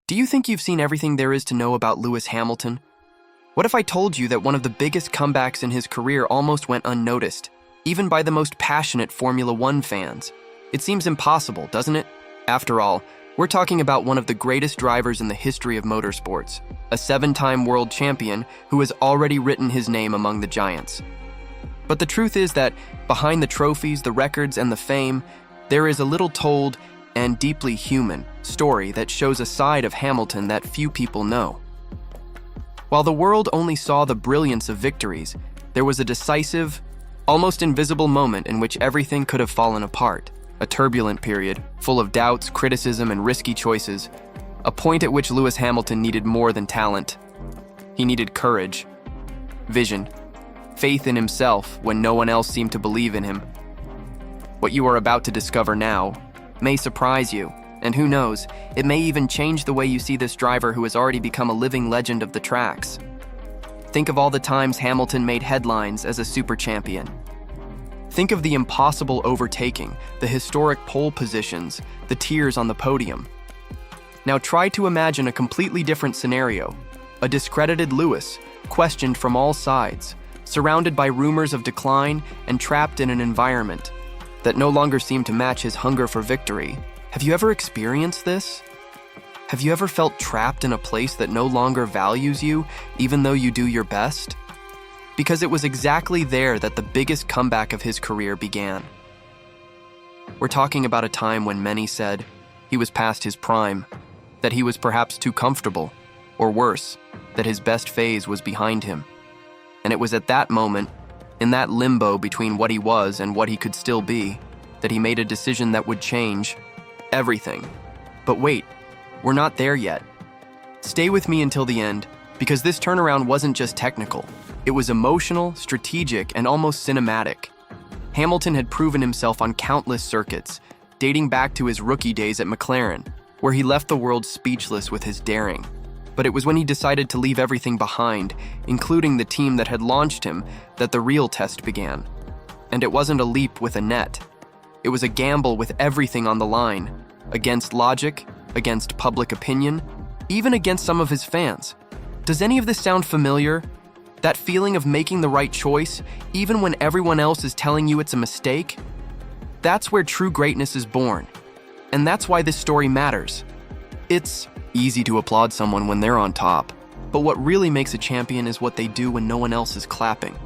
Do you think you've seen everything there is to know about Lewis Hamilton? What if I told you that one of the biggest comebacks in his career almost went unnoticed, even by the most passionate Formula One fans? It seems impossible, doesn't it? After all, we're talking about one of the greatest drivers in the history of motorsports, a 7-time world champion who has already written his name among the giants. But the truth is that behind the trophies, the records, and the fame, there is a little told and deeply human story that shows a side of Hamilton that few people know. While the world only saw the brilliance of victories, there was a decisive, almost invisible moment in which everything could have fallen apart. A turbulent period, full of doubts, criticism, and risky choices. A point at which Lewis Hamilton needed more than talent. He needed courage, vision, faith in himself when no one else seemed to believe in him. What you are about to discover now may surprise you, and who knows, it may even change the way you see this driver who has already become a living legend of the tracks. Think of all the times Hamilton made headlines as a super champion. Think of the impossible overtaking, the historic pole positions, the tears on the podium. Now try to imagine a completely different scenario. A discredited Lewis, questioned from all sides, surrounded by rumors of decline and trapped in an environment that no longer seemed to match his hunger for victory. Have you ever experienced this? Have you ever felt trapped in a place that no longer values you, even though you do your best? Because it was exactly there that the biggest comeback of his career began. We're talking about a time when many said he was past his prime, that he was perhaps too comfortable, or worse, that his best phase was behind him. And it was at that moment, in that limbo between what he was and what he could still be, that he made a decision that would change everything. But wait, we're not there yet. Stay with me until the end, because this turnaround wasn't just technical. It was emotional, strategic, and almost cinematic. Hamilton had proven himself on countless circuits, dating back to his rookie days at McLaren, where he left the world speechless with his daring. But it was when he decided to leave everything behind, including the team that had launched him, that the real test began. And it wasn't a leap with a net. It was a gamble with everything on the line, against logic, against public opinion, even against some of his fans. Does any of this sound familiar? That feeling of making the right choice, even when everyone else is telling you it's a mistake? That's where true greatness is born. And that's why this story matters. It's easy to applaud someone when they're on top, but what really makes a champion is what they do when no one else is clapping.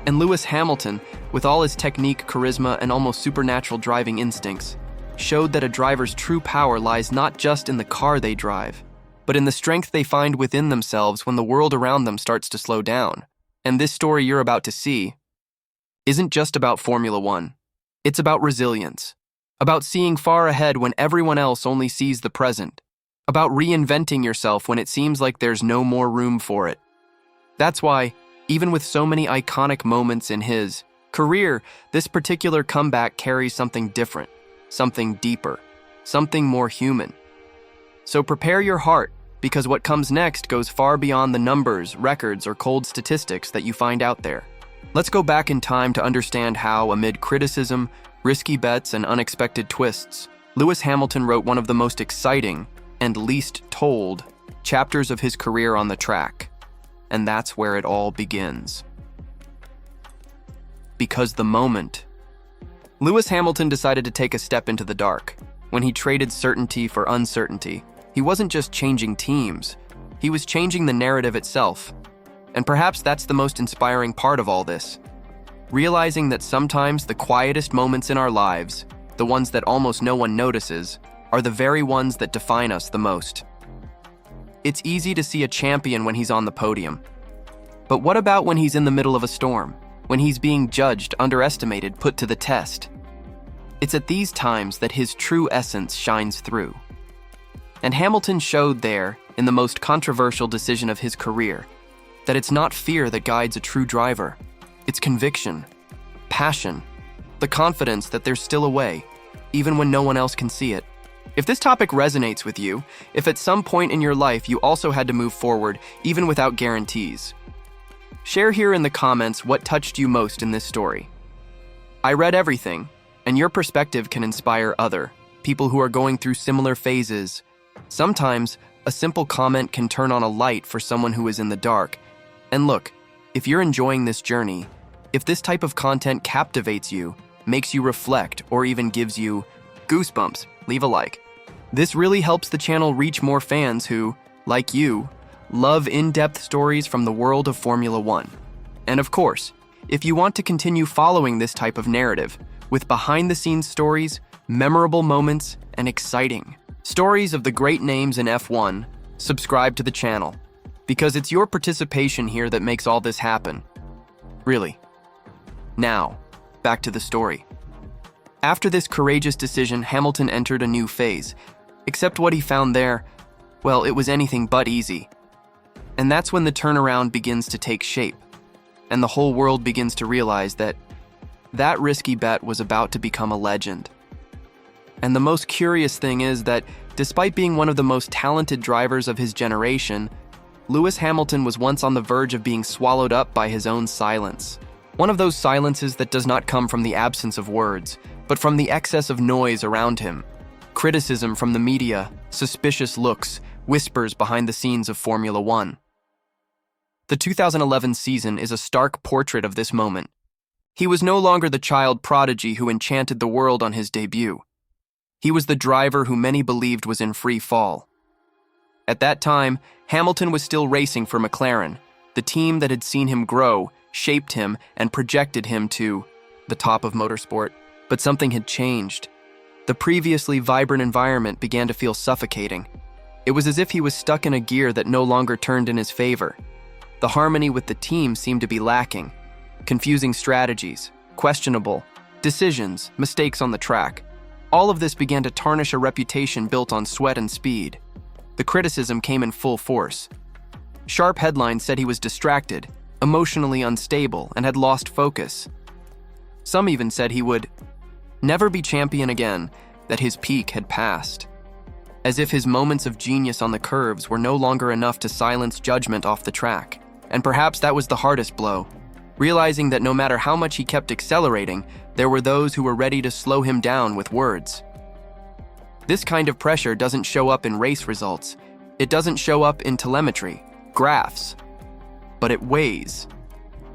And Lewis Hamilton, with all his technique, charisma, and almost supernatural driving instincts, showed that a driver's true power lies not just in the car they drive, but in the strength they find within themselves when the world around them starts to slow down. And this story you're about to see isn't just about Formula One. It's about resilience, about seeing far ahead when everyone else only sees the present, about reinventing yourself when it seems like there's no more room for it. That's why, even with so many iconic moments in his career, this particular comeback carries something different, something deeper, something more human. So prepare your heart, because what comes next goes far beyond the numbers, records, or cold statistics that you find out there. Let's go back in time to understand how, amid criticism, risky bets, and unexpected twists, Lewis Hamilton wrote one of the most exciting and least told chapters of his career on the track. And that's where it all begins. Because the moment Lewis Hamilton decided to take a step into the dark, when he traded certainty for uncertainty, he wasn't just changing teams, he was changing the narrative itself. And perhaps that's the most inspiring part of all this. Realizing that sometimes the quietest moments in our lives, the ones that almost no one notices, are the very ones that define us the most. It's easy to see a champion when he's on the podium. But what about when he's in the middle of a storm? When he's being judged, underestimated, put to the test? It's at these times that his true essence shines through. And Hamilton showed there, in the most controversial decision of his career, that it's not fear that guides a true driver. It's conviction, passion, the confidence that there's still a way, even when no one else can see it. If this topic resonates with you, if at some point in your life you also had to move forward, even without guarantees, share here in the comments what touched you most in this story. I read everything, and your perspective can inspire other people who are going through similar phases, Sometimes, a simple comment can turn on a light for someone who is in the dark. And look, if you're enjoying this journey, if this type of content captivates you, makes you reflect, or even gives you goosebumps, leave a like. This really helps the channel reach more fans who, like you, love in-depth stories from the world of Formula One. And of course, if you want to continue following this type of narrative, with behind-the-scenes stories, memorable moments, and exciting stories of the great names in F1, subscribe to the channel, because it's your participation here that makes all this happen. Really. Now, back to the story. After this courageous decision, Hamilton entered a new phase, except what he found there, well, it was anything but easy. And that's when the turnaround begins to take shape, and the whole world begins to realize that that risky bet was about to become a legend. And the most curious thing is that, despite being one of the most talented drivers of his generation, Lewis Hamilton was once on the verge of being swallowed up by his own silence. One of those silences that does not come from the absence of words, but from the excess of noise around him. Criticism from the media, suspicious looks, whispers behind the scenes of Formula One. The 2011 season is a stark portrait of this moment. He was no longer the child prodigy who enchanted the world on his debut. He was the driver who many believed was in free fall. At that time, Hamilton was still racing for McLaren, the team that had seen him grow, shaped him, and projected him to the top of motorsport. But something had changed. The previously vibrant environment began to feel suffocating. It was as if he was stuck in a gear that no longer turned in his favor. The harmony with the team seemed to be lacking. Confusing strategies, questionable decisions, mistakes on the track. All of this began to tarnish a reputation built on sweat and speed. The criticism came in full force. Sharp headlines said he was distracted, emotionally unstable, and had lost focus. Some even said he would never be champion again, that his peak had passed. As if his moments of genius on the curves were no longer enough to silence judgment off the track. And perhaps that was the hardest blow, realizing that no matter how much he kept accelerating, there were those who were ready to slow him down with words. This kind of pressure doesn't show up in race results. It doesn't show up in telemetry, graphs. But it weighs.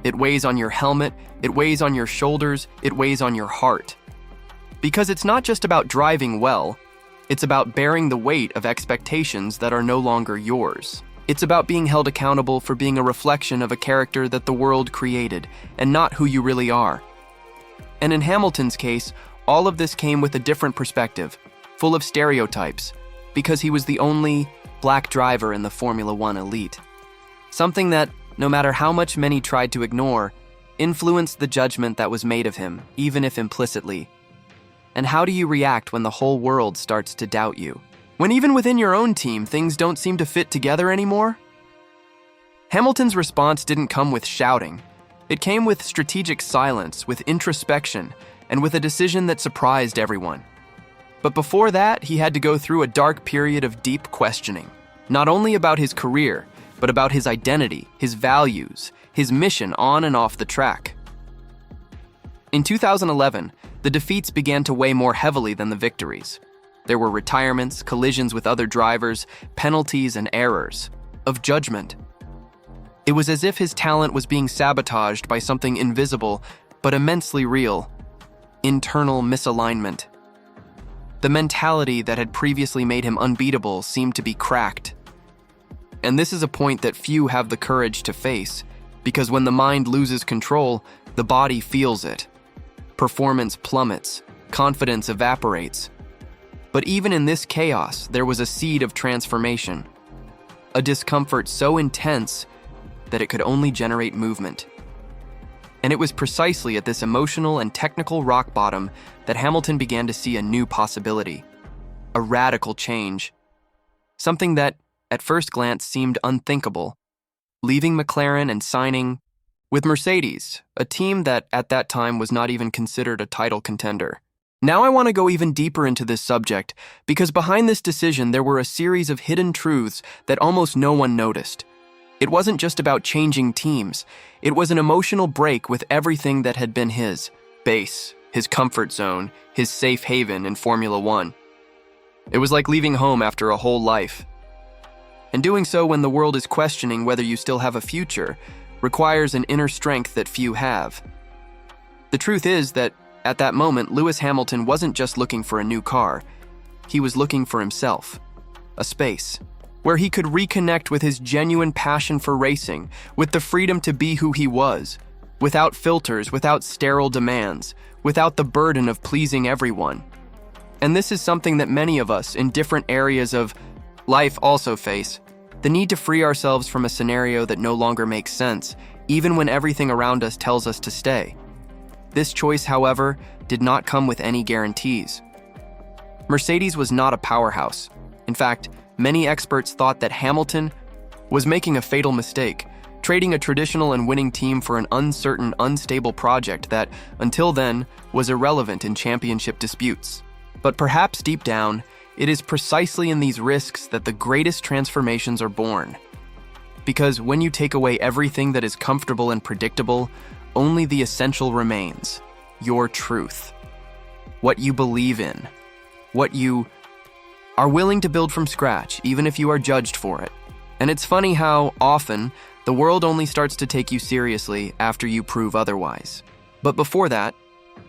It weighs on your helmet, it weighs on your shoulders, it weighs on your heart. Because it's not just about driving well, it's about bearing the weight of expectations that are no longer yours. It's about being held accountable for being a reflection of a character that the world created, and not who you really are. And in Hamilton's case, all of this came with a different perspective, full of stereotypes, because he was the only black driver in the Formula One elite. Something that, no matter how much many tried to ignore, influenced the judgment that was made of him, even if implicitly. And how do you react when the whole world starts to doubt you? When even within your own team, things don't seem to fit together anymore? Hamilton's response didn't come with shouting. It came with strategic silence, with introspection, and with a decision that surprised everyone. But before that, he had to go through a dark period of deep questioning, not only about his career, but about his identity, his values, his mission on and off the track. In 2011, the defeats began to weigh more heavily than the victories. There were retirements, collisions with other drivers, penalties, and errors of judgment. It was as if his talent was being sabotaged by something invisible but immensely real: internal misalignment. The mentality that had previously made him unbeatable seemed to be cracked. And this is a point that few have the courage to face, because when the mind loses control, the body feels it. Performance plummets, confidence evaporates. But even in this chaos, there was a seed of transformation, a discomfort so intense that it could only generate movement. And it was precisely at this emotional and technical rock bottom that Hamilton began to see a new possibility, a radical change, something that, at first glance, seemed unthinkable, leaving McLaren and signing with Mercedes, a team that at that time was not even considered a title contender. Now I want to go even deeper into this subject, because behind this decision there were a series of hidden truths that almost no one noticed. It wasn't just about changing teams. It was an emotional break with everything that had been his base, his comfort zone, his safe haven in Formula One. It was like leaving home after a whole life. And doing so when the world is questioning whether you still have a future requires an inner strength that few have. The truth is that at that moment, Lewis Hamilton wasn't just looking for a new car. He was looking for himself, a space where he could reconnect with his genuine passion for racing, with the freedom to be who he was, without filters, without sterile demands, without the burden of pleasing everyone. And this is something that many of us in different areas of life also face, the need to free ourselves from a scenario that no longer makes sense, even when everything around us tells us to stay. This choice, however, did not come with any guarantees. Mercedes was not a powerhouse. In fact, many experts thought that Hamilton was making a fatal mistake, trading a traditional and winning team for an uncertain, unstable project that, until then, was irrelevant in championship disputes. But perhaps deep down, it is precisely in these risks that the greatest transformations are born. Because when you take away everything that is comfortable and predictable, only the essential remains: your truth. What you believe in. What you are willing to build from scratch, even if you are judged for it. And it's funny how, often, the world only starts to take you seriously after you prove otherwise. But before that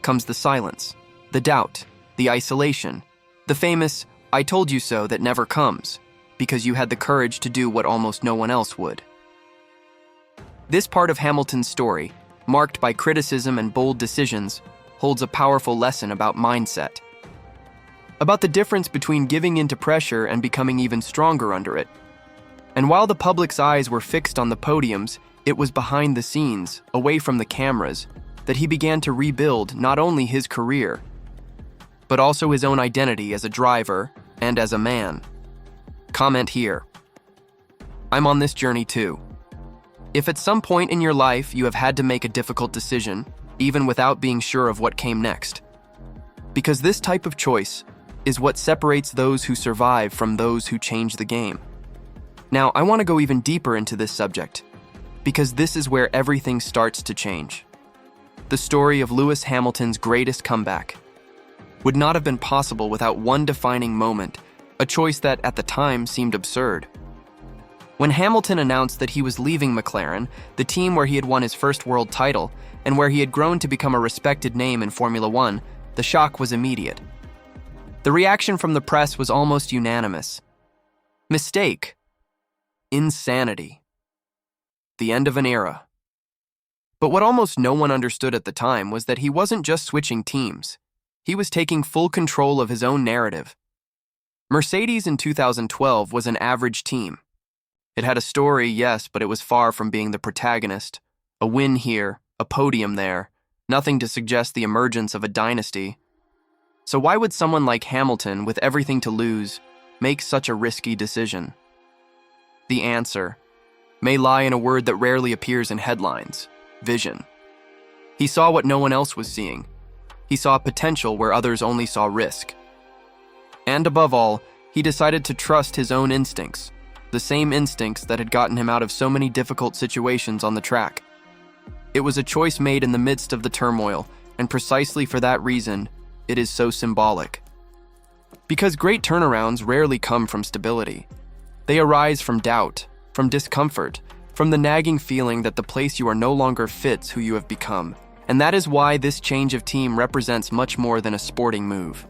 comes the silence, the doubt, the isolation, the famous "I told you so" that never comes, because you had the courage to do what almost no one else would. This part of Hamilton's story, marked by criticism and bold decisions, holds a powerful lesson about mindset. About the difference between giving in to pressure and becoming even stronger under it. And while the public's eyes were fixed on the podiums, it was behind the scenes, away from the cameras, that he began to rebuild not only his career, but also his own identity as a driver and as a man. Comment here. I'm on this journey too. If at some point in your life you have had to make a difficult decision, even without being sure of what came next, because this type of choice is what separates those who survive from those who change the game. Now, I want to go even deeper into this subject, because this is where everything starts to change. The story of Lewis Hamilton's greatest comeback would not have been possible without one defining moment, a choice that at the time seemed absurd. When Hamilton announced that he was leaving McLaren, the team where he had won his first world title and where he had grown to become a respected name in Formula One, the shock was immediate. The reaction from the press was almost unanimous. Mistake. Insanity. The end of an era. But what almost no one understood at the time was that he wasn't just switching teams. He was taking full control of his own narrative. Mercedes in 2012 was an average team. It had a story, yes, but it was far from being the protagonist. A win here, a podium there, nothing to suggest the emergence of a dynasty. So why would someone like Hamilton, with everything to lose, make such a risky decision? The answer may lie in a word that rarely appears in headlines: vision. He saw what no one else was seeing. He saw potential where others only saw risk. And above all, he decided to trust his own instincts, the same instincts that had gotten him out of so many difficult situations on the track. It was a choice made in the midst of the turmoil, and precisely for that reason, it is so symbolic. Because great turnarounds rarely come from stability. They arise from doubt, from discomfort, from the nagging feeling that the place you are no longer fits who you have become. And that is why this change of team represents much more than a sporting move.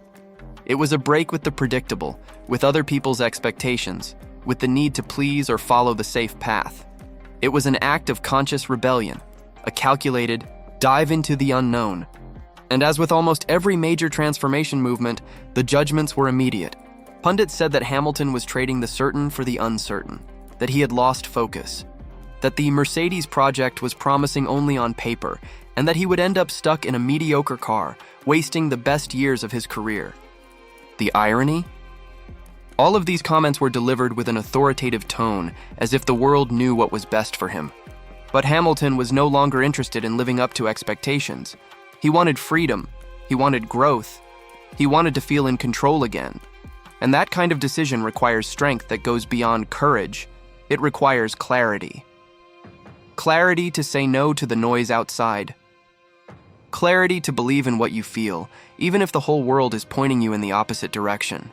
It was a break with the predictable, with other people's expectations, with the need to please or follow the safe path. It was an act of conscious rebellion, a calculated dive into the unknown. And as with almost every major transformation movement, the judgments were immediate. Pundits said that Hamilton was trading the certain for the uncertain, that he had lost focus, that the Mercedes project was promising only on paper, and that he would end up stuck in a mediocre car, wasting the best years of his career. The irony? All of these comments were delivered with an authoritative tone, as if the world knew what was best for him. But Hamilton was no longer interested in living up to expectations. He wanted freedom. He wanted growth. He wanted to feel in control again. And that kind of decision requires strength that goes beyond courage. It requires clarity. Clarity to say no to the noise outside. Clarity to believe in what you feel, even if the whole world is pointing you in the opposite direction.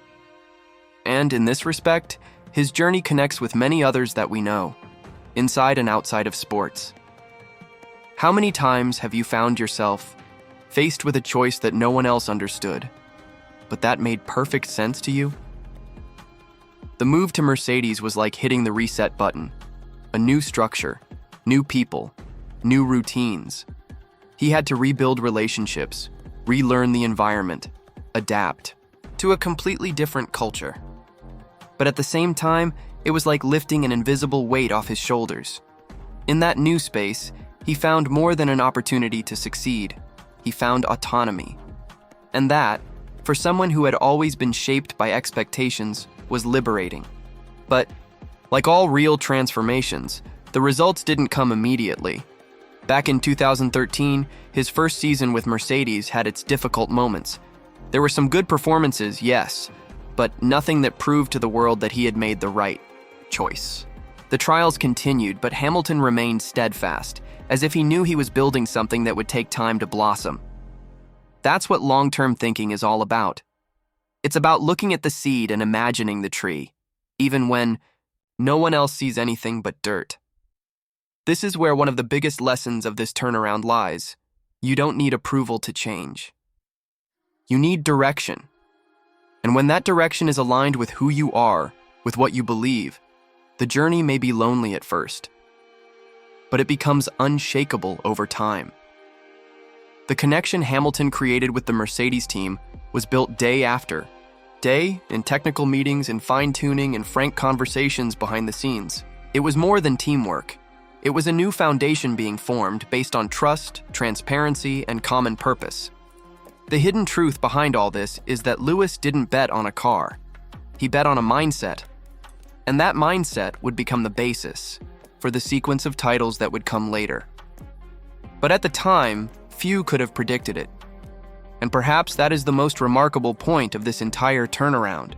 And in this respect, his journey connects with many others that we know, inside and outside of sports. How many times have you found yourself faced with a choice that no one else understood, but that made perfect sense to you? The move to Mercedes was like hitting the reset button. A new structure, new people, new routines. He had to rebuild relationships, relearn the environment, adapt to a completely different culture. But at the same time, it was like lifting an invisible weight off his shoulders. In that new space, he found more than an opportunity to succeed. He found autonomy. And that, for someone who had always been shaped by expectations, was liberating. But, like all real transformations, the results didn't come immediately. Back in 2013, his first season with Mercedes had its difficult moments. There were some good performances, yes, but nothing that proved to the world that he had made the right choice. The trials continued, but Hamilton remained steadfast, as if he knew he was building something that would take time to blossom. That's what long-term thinking is all about. It's about looking at the seed and imagining the tree, even when no one else sees anything but dirt. This is where one of the biggest lessons of this turnaround lies. You don't need approval to change. You need direction. And when that direction is aligned with who you are, with what you believe, the journey may be lonely at first, but it becomes unshakable over time. The connection Hamilton created with the Mercedes team was built day after day, in technical meetings, in fine-tuning, and frank conversations behind the scenes. It was more than teamwork. It was a new foundation being formed based on trust, transparency, and common purpose. The hidden truth behind all this is that Lewis didn't bet on a car. He bet on a mindset. And that mindset would become the basis for the sequence of titles that would come later. But at the time, few could have predicted it. And perhaps that is the most remarkable point of this entire turnaround.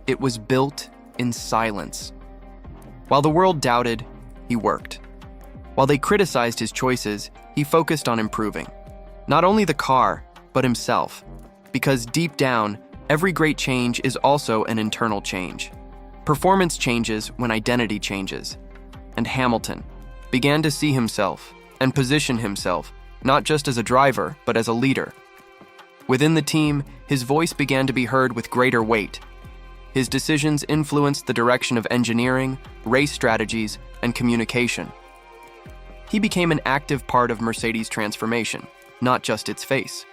It was built in silence. While the world doubted, he worked. While they criticized his choices, he focused on improving. Not only the car, but himself. Because deep down, every great change is also an internal change. Performance changes when identity changes. And Hamilton began to see himself and position himself, not just as a driver, but as a leader. Within the team, his voice began to be heard with greater weight. His decisions influenced the direction of engineering, race strategies, and communication. He became an active part of Mercedes' transformation, not just its face.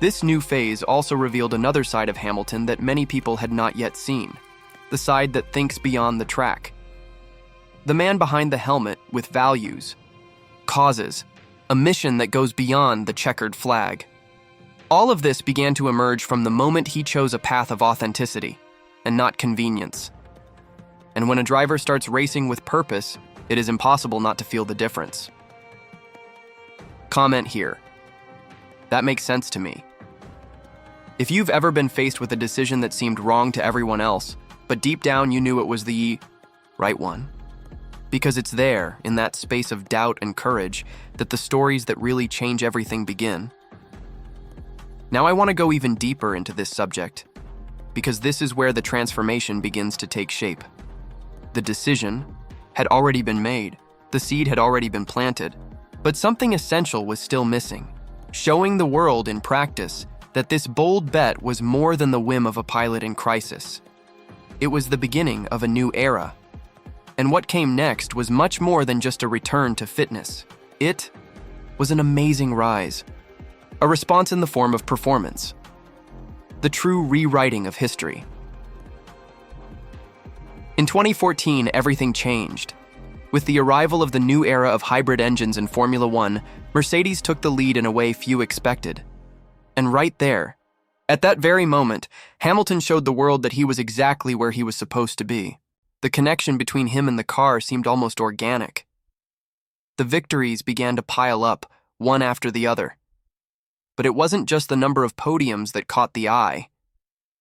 This new phase also revealed another side of Hamilton that many people had not yet seen, the side that thinks beyond the track. The man behind the helmet with values, causes, a mission that goes beyond the checkered flag. All of this began to emerge from the moment he chose a path of authenticity and not convenience. And when a driver starts racing with purpose, it is impossible not to feel the difference. Comment here. That makes sense to me. If you've ever been faced with a decision that seemed wrong to everyone else, but deep down you knew it was the right one, because it's there, in that space of doubt and courage, that the stories that really change everything begin. Now I want to go even deeper into this subject, because this is where the transformation begins to take shape. The decision had already been made, the seed had already been planted, but something essential was still missing, showing the world in practice that this bold bet was more than the whim of a pilot in crisis. It was the beginning of a new era. And what came next was much more than just a return to fitness. It was an amazing rise. A response in the form of performance. The true rewriting of history. In 2014, everything changed. With the arrival of the new era of hybrid engines in Formula One, Mercedes took the lead in a way few expected. And right there, at that very moment, Hamilton showed the world that he was exactly where he was supposed to be. The connection between him and the car seemed almost organic. The victories began to pile up, one after the other. But it wasn't just the number of podiums that caught the eye.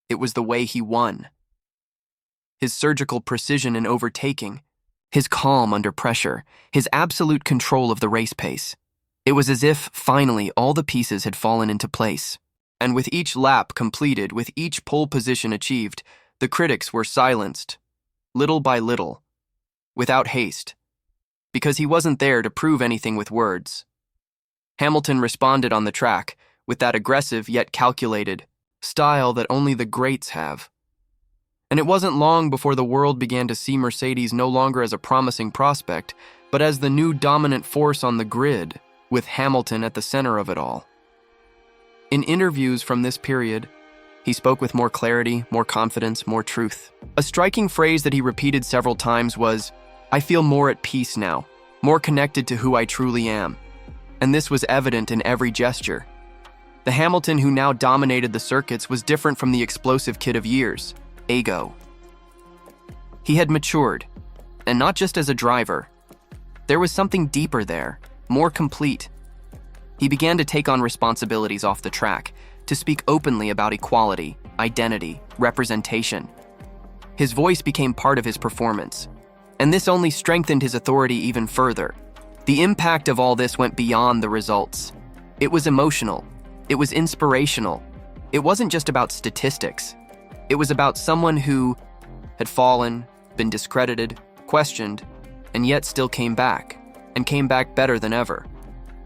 It was the way he won. His surgical precision in overtaking, his calm under pressure, his absolute control of the race pace. It was as if, finally, all the pieces had fallen into place. And with each lap completed, with each pole position achieved, the critics were silenced, little by little, without haste, because he wasn't there to prove anything with words. Hamilton responded on the track with that aggressive yet calculated style that only the greats have. And it wasn't long before the world began to see Mercedes no longer as a promising prospect, but as the new dominant force on the grid, with Hamilton at the center of it all. In interviews from this period, he spoke with more clarity, more confidence, more truth. A striking phrase that he repeated several times was, "I feel more at peace now, more connected to who I truly am." And this was evident in every gesture. The Hamilton who now dominated the circuits was different from the explosive kid of years, ego. He had matured, and not just as a driver. There was something deeper there, more complete. He began to take on responsibilities off the track, to speak openly about equality, identity, representation. His voice became part of his performance, and this only strengthened his authority even further. The impact of all this went beyond the results. It was emotional. It was inspirational. It wasn't just about statistics. It was about someone who had fallen, been discredited, questioned, and yet still came back, and came back better than ever.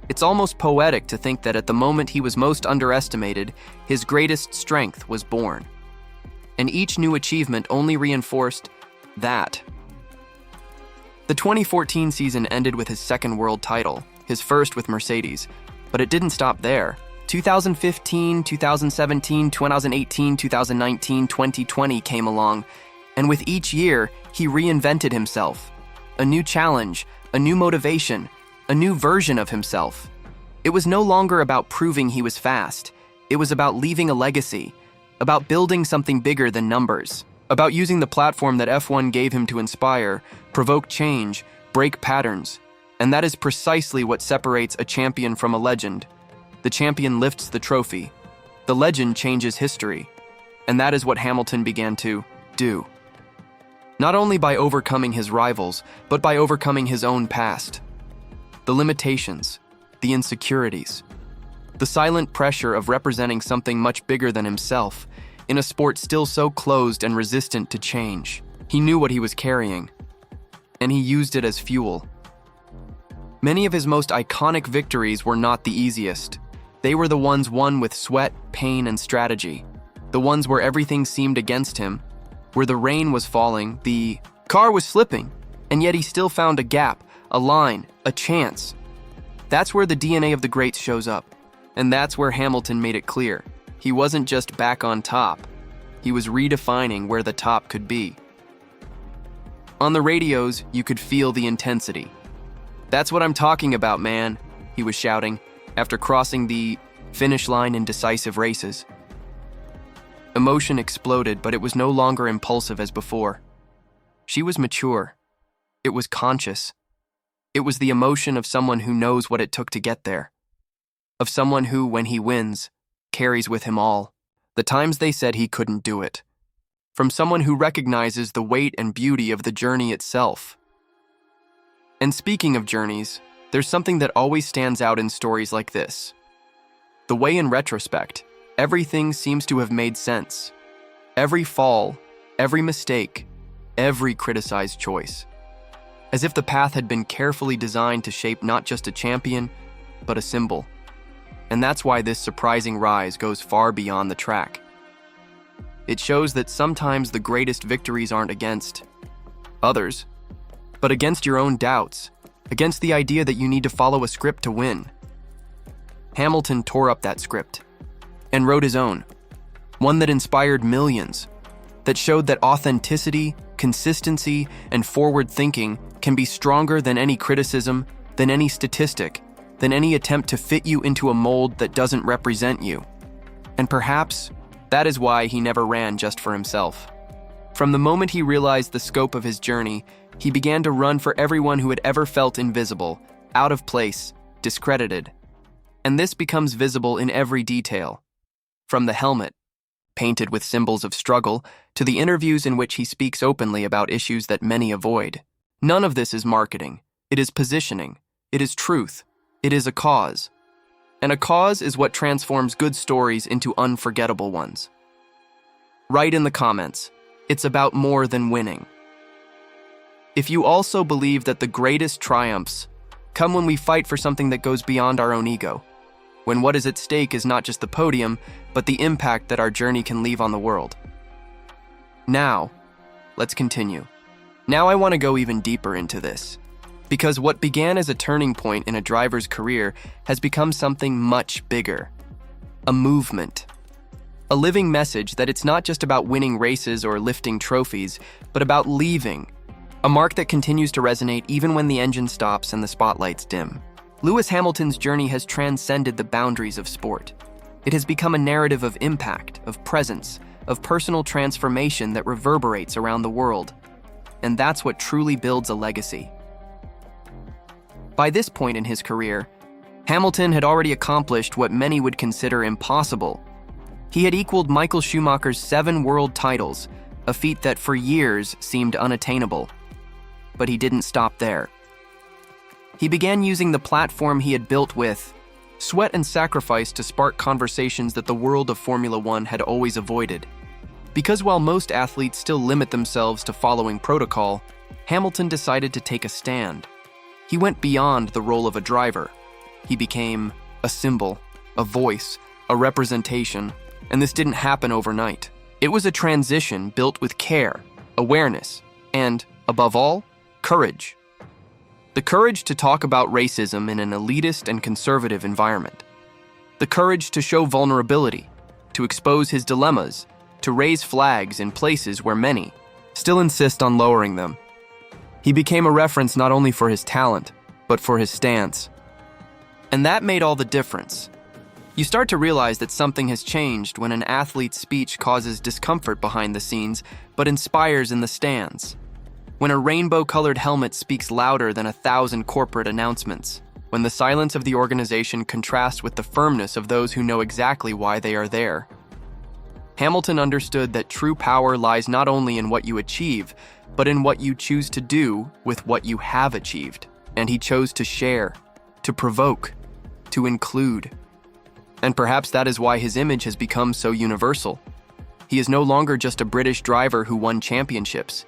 It's almost poetic to think that at the moment he was most underestimated, his greatest strength was born. And each new achievement only reinforced that. The 2014 season ended with his second world title, his first with Mercedes, but it didn't stop there. 2015, 2017, 2018, 2019, 2020 came along, and with each year, he reinvented himself. A new challenge, a new motivation, a new version of himself. It was no longer about proving he was fast. It was about leaving a legacy, about building something bigger than numbers, about using the platform that F1 gave him to inspire, provoke change, break patterns. And that is precisely what separates a champion from a legend. The champion lifts the trophy. The legend changes history. And that is what Hamilton began to do. Not only by overcoming his rivals, but by overcoming his own past. The limitations, the insecurities, the silent pressure of representing something much bigger than himself in a sport still so closed and resistant to change. He knew what he was carrying, and he used it as fuel. Many of his most iconic victories were not the easiest. They were the ones won with sweat, pain, and strategy. The ones where everything seemed against him, where the rain was falling, the car was slipping, and yet he still found a gap, a line, a chance. That's where the DNA of the greats shows up. And that's where Hamilton made it clear. He wasn't just back on top. He was redefining where the top could be. On the radios, you could feel the intensity. "That's what I'm talking about, man," he was shouting after crossing the finish line in decisive races. Emotion exploded, but it was no longer impulsive as before. She was mature. It was conscious. It was the emotion of someone who knows what it took to get there. Of someone who, when he wins, carries with him all the times they said he couldn't do it. From someone who recognizes the weight and beauty of the journey itself. And speaking of journeys, there's something that always stands out in stories like this. The way in retrospect, everything seems to have made sense. Every fall, every mistake, every criticized choice. As if the path had been carefully designed to shape not just a champion, but a symbol. And that's why this surprising rise goes far beyond the track. It shows that sometimes the greatest victories aren't against others, but against your own doubts, against the idea that you need to follow a script to win. Hamilton tore up that script and wrote his own, one that inspired millions, that showed that authenticity, consistency, and forward thinking can be stronger than any criticism, than any statistic, than any attempt to fit you into a mold that doesn't represent you. And perhaps that is why he never ran just for himself. From the moment he realized the scope of his journey, he began to run for everyone who had ever felt invisible, out of place, discredited. And this becomes visible in every detail. From the helmet, painted with symbols of struggle, to the interviews in which he speaks openly about issues that many avoid. None of this is marketing. It is positioning. It is truth. It is a cause. And a cause is what transforms good stories into unforgettable ones. Write in the comments, It's about more than winning. If you also believe that the greatest triumphs come when we fight for something that goes beyond our own ego, when what is at stake is not just the podium, but the impact that our journey can leave on the world. Now, let's continue. Now I want to go even deeper into this, because what began as a turning point in a driver's career has become something much bigger. A movement. A living message that it's not just about winning races or lifting trophies, but about leaving. A mark that continues to resonate even when the engine stops and the spotlights dim. Lewis Hamilton's journey has transcended the boundaries of sport. It has become a narrative of impact, of presence, of personal transformation that reverberates around the world. And that's what truly builds a legacy. By this point in his career, Hamilton had already accomplished what many would consider impossible. He had equaled Michael Schumacher's 7 world titles, a feat that for years seemed unattainable. But he didn't stop there. He began using the platform he had built with sweat and sacrifice to spark conversations that the world of Formula One had always avoided. Because while most athletes still limit themselves to following protocol, Hamilton decided to take a stand. He went beyond the role of a driver. He became a symbol, a voice, a representation, and this didn't happen overnight. It was a transition built with care, awareness, and, above all, courage. The courage to talk about racism in an elitist and conservative environment. The courage to show vulnerability, to expose his dilemmas, to raise flags in places where many still insist on lowering them. He became a reference not only for his talent, but for his stance. And that made all the difference. You start to realize that something has changed when an athlete's speech causes discomfort behind the scenes, but inspires in the stands. When a rainbow-colored helmet speaks louder than 1,000 corporate announcements. When the silence of the organization contrasts with the firmness of those who know exactly why they are there. Hamilton understood that true power lies not only in what you achieve, but in what you choose to do with what you have achieved. And he chose to share, to provoke, to include. And perhaps that is why his image has become so universal. He is no longer just a British driver who won championships.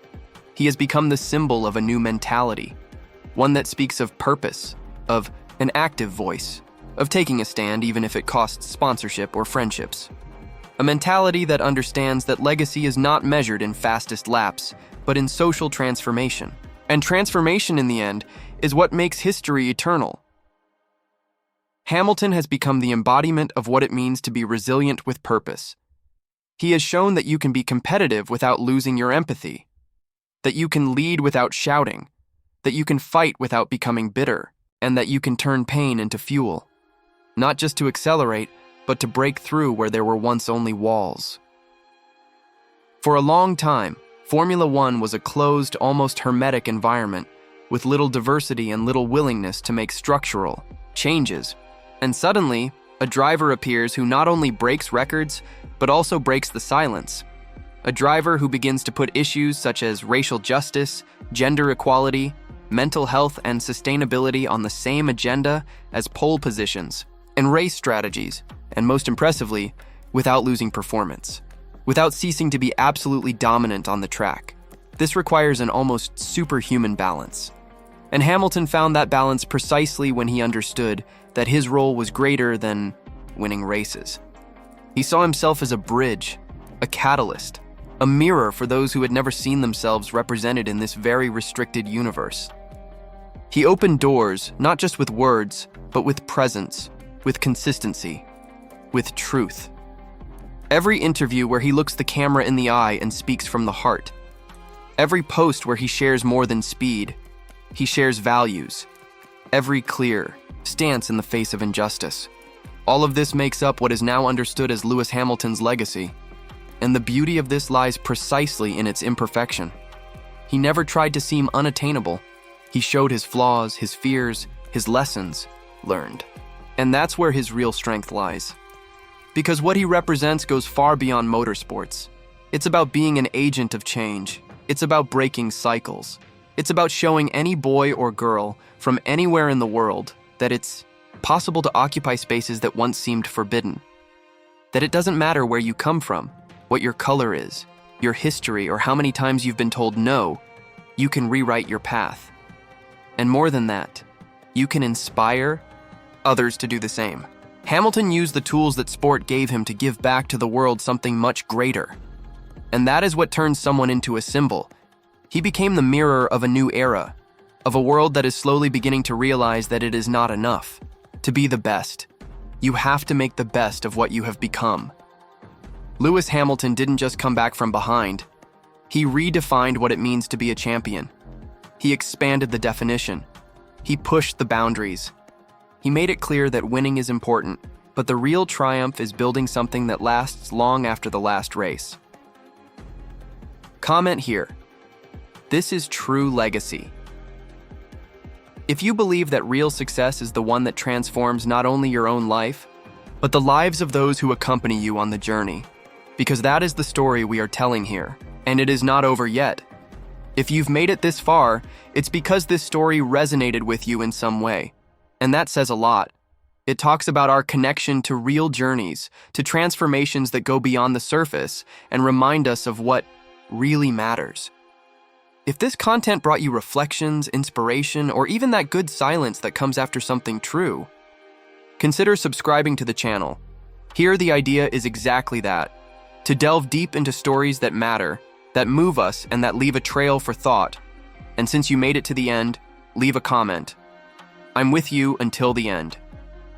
He has become the symbol of a new mentality, one that speaks of purpose, of an active voice, of taking a stand even if it costs sponsorship or friendships. A mentality that understands that legacy is not measured in fastest laps, but in social transformation. And transformation, in the end, is what makes history eternal. Hamilton has become the embodiment of what it means to be resilient with purpose. He has shown that you can be competitive without losing your empathy, that you can lead without shouting, that you can fight without becoming bitter, and that you can turn pain into fuel, not just to accelerate, but to break through where there were once only walls. For a long time, Formula One was a closed, almost hermetic environment, with little diversity and little willingness to make structural changes. And suddenly, a driver appears who not only breaks records, but also breaks the silence. A driver who begins to put issues such as racial justice, gender equality, mental health, and sustainability on the same agenda as pole positions and race strategies, and most impressively, without losing performance, without ceasing to be absolutely dominant on the track. This requires an almost superhuman balance. And Hamilton found that balance precisely when he understood that his role was greater than winning races. He saw himself as a bridge, a catalyst, a mirror for those who had never seen themselves represented in this very restricted universe. He opened doors, not just with words, but with presence, with consistency, with truth. Every interview where he looks the camera in the eye and speaks from the heart. Every post where he shares more than speed, he shares values. Every clear stance in the face of injustice. All of this makes up what is now understood as Lewis Hamilton's legacy. And the beauty of this lies precisely in its imperfection. He never tried to seem unattainable. He showed his flaws, his fears, his lessons learned. And that's where his real strength lies. Because what he represents goes far beyond motorsports. It's about being an agent of change. It's about breaking cycles. It's about showing any boy or girl from anywhere in the world that it's possible to occupy spaces that once seemed forbidden. That it doesn't matter where you come from, what your color is, your history, or how many times you've been told no, you can rewrite your path. And more than that, you can inspire others to do the same. Hamilton used the tools that sport gave him to give back to the world something much greater. And that is what turns someone into a symbol. He became the mirror of a new era, of a world that is slowly beginning to realize that it is not enough to be the best. You have to make the best of what you have become. Lewis Hamilton didn't just come back from behind. He redefined what it means to be a champion. He expanded the definition. He pushed the boundaries. He made it clear that winning is important, but the real triumph is building something that lasts long after the last race. Comment here. This is true legacy. If you believe that real success is the one that transforms not only your own life, but the lives of those who accompany you on the journey, because that is the story we are telling here, and it is not over yet. If you've made it this far, it's because this story resonated with you in some way, and that says a lot. It talks about our connection to real journeys, to transformations that go beyond the surface and remind us of what really matters. If this content brought you reflections, inspiration, or even that good silence that comes after something true, consider subscribing to the channel. Here, the idea is exactly that: to delve deep into stories that matter, that move us, and that leave a trail for thought. And since you made it to the end, leave a comment. I'm with you until the end.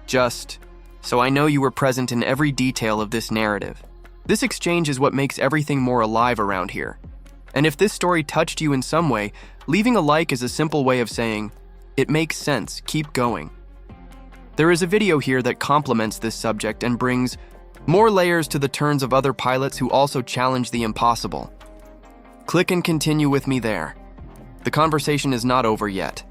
Just so I know you were present in every detail of this narrative. This exchange is what makes everything more alive around here. And if this story touched you in some way, leaving a like is a simple way of saying, it makes sense, keep going. There is a video here that complements this subject and brings more layers to the turns of other pilots who also challenge the impossible. Click and continue with me there. The conversation is not over yet.